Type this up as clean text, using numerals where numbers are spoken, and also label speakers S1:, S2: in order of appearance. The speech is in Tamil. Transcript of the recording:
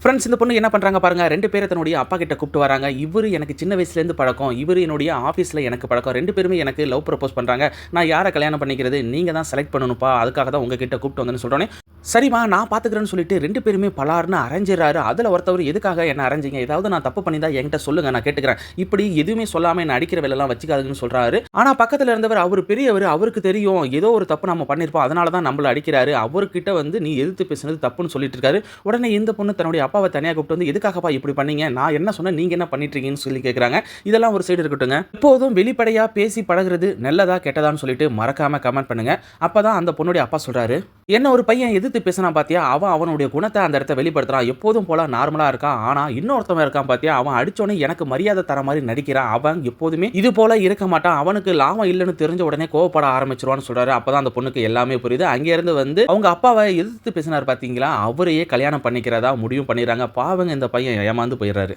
S1: ஃப்ரெண்ட்ஸ் இந்த பொண்ணு என்ன பண்ணுறாங்க பாருங்க, 2 பேரை தன்னுடைய அப்பா கிட்ட கூப்பிட்டு வராங்க. இவரு எனக்கு சின்ன வயசுலேருந்து பழக்கம், இவரு என்னுடைய ஆஃபீஸில் எனக்கு பழக்கம். 2 பேருமே எனக்கு லவ் ப்ரப்போஸ் பண்ணுறாங்க. நான் யாரை கல்யாணம் பண்ணிக்கிறது, நீங்கள் தான் செலக்ட் பண்ணணும்ப்பா, அதுக்காக தான் உங்ககிட்ட கூப்பிட்டு வந்தேன்னு சொல்கிறோன்னே, சரிம்மா நான் பார்த்துக்கிறேன்னு சொல்லிட்டு 2 பேருமே பலார்னு அரைஞ்சிடறாரு. அதில் ஒருத்தவர் எதுக்காக என்ன அரைஞ்சிங்க, ஏதாவது நான் தப்பு பண்ணியிருந்தா என்கிட்ட சொல்லுங்க, நான் கேட்டுக்கிறேன், இப்படி எதுவுமே சொல்லாமல் என்ன அடிக்கிற வேலைலாம் வச்சுக்காதுன்னு சொல்கிறாரு. ஆனால் பக்கத்தில் இருந்தவர் அவர் பெரியவர், அவருக்கு தெரியும் ஏதோ ஒரு தப்பு நம்ம பண்ணியிருப்போம், அதனால தான் நம்மளை அடிக்கிறாரு. அவர்கிட்ட வந்து நீ எதிர்த்து பேசுனது தப்புன்னு சொல்லிட்டு இருக்காரு. உடனே இந்த பொண்ணு தன்னுடைய அப்பாவை தனியாக கூப்பிட்டு வந்து, எதுக்காகப்பா இப்படி பண்ணீங்க, நான் என்ன சொன்னேன், நீங்கள் என்ன பண்ணிட்டு இருக்கீங்கன்னு சொல்லி கேட்குறாங்க. இதெல்லாம் ஒரு சைடு இருக்கட்டுங்க. எப்போதும் வெளிப்படையாக பேசி பழகுறது நல்லதா கெட்டதான்னு சொல்லிட்டு மறக்காம கமெண்ட் பண்ணுங்க. அப்பதான் அந்த பொண்ணுடைய அப்பா சொல்றாரு, என்ன ஒரு பையன் எதிர்த்து பேசினா பாத்தியா, அவன் அவனுடைய குணத்தை அந்த இடத்த வெளிப்படுத்துறான், எப்போதும் போல நார்மலா இருக்கான். ஆனா இன்னொருத்தவன் இருக்கான் பாத்தியா, அவன் அடிச்சோடனே எனக்கு மரியாதை தர மாதிரி நடிக்கிறான், அவன் எப்போதுமே இது போல இருக்க மாட்டான், அவனுக்கு லாபம் இல்லைன்னு தெரிஞ்ச உடனே கோவப்பட ஆரம்பிச்சிருவான்னு சொல்றாரு. அப்பதான் அந்த பொண்ணுக்கு எல்லாமே புரியுது. அங்கே இருந்து வந்து அவங்க அப்பாவை எதிர்த்து பேசினார் பாத்தீங்களா, அவரையே கல்யாணம் பண்ணிக்கிறதா முடிவும் பண்ணிடுறாங்க. பாவங்க இந்த பையன் ஏமாந்து போயிடுறாரு.